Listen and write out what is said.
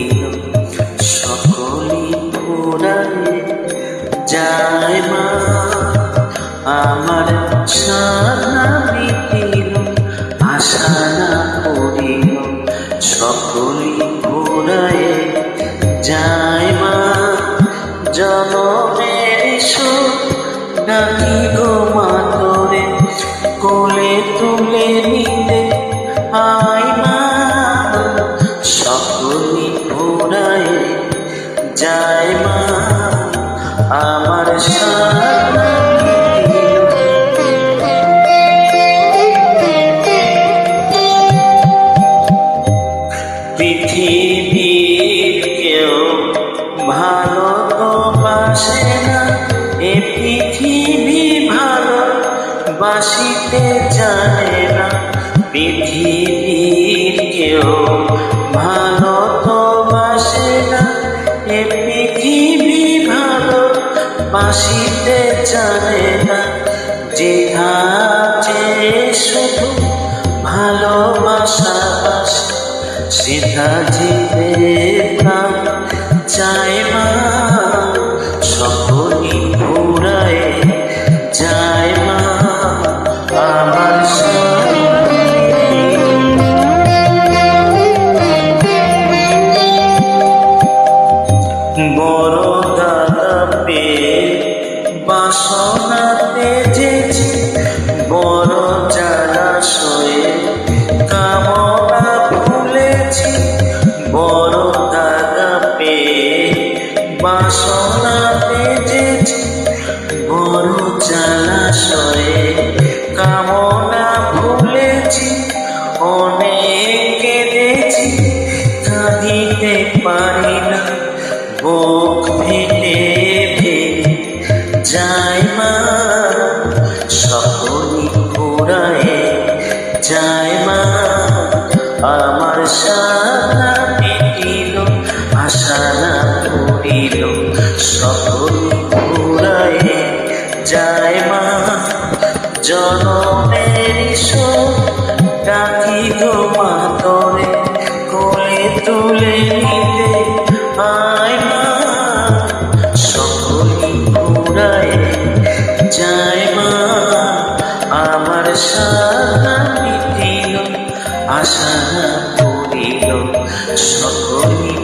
মিটিল সকলি ফুরায় যায় মা আমার সাধনা মিটিল আশা না করিল সকলি ফুরায় যায় মা জনমের সুখ ডাকি গো মা তোরে কোলে তুলে নিতে আয় মা সকলি ফুরায় যায় মা আমার সাধনা পৃথিবীর কেউ ভালো তো বাসে না এ পৃথিবী ভালো বাসিতে জানে না পৃথিবীর কেউ ভালো তো বাসে না এ পৃথিবী ভালো বাসিতে জানে না যেখানে শুধু ভালোবাসা সেটা জীবের প্রাণ চায় মা সকলি ফুরায় যায় মা আমার বড় দাদা পেয়ে বাসনাতে যেছি বড় জলাশয়ে কামনা ভুলেছি বড় দাদা পেয়ে বাসনাতে যেছি বড় জলাশয়ে কামনা ভুলেছি অনেক কেঁদেছি কাঁদিতে পারি না বুক ফেটে ভেঙে যায় মা সকলি ফুরায় যায় মা আমার সাধনা মিটিল আশা না করিল সকলি ফুরায় যায় মা জনমের সুখ ডাকি গো মা তোরে কোলে তুলে নিতে আয় মা সকলি ফুরায় যায় মা আমার সাধনা মিটিল আশা না করিল সকলি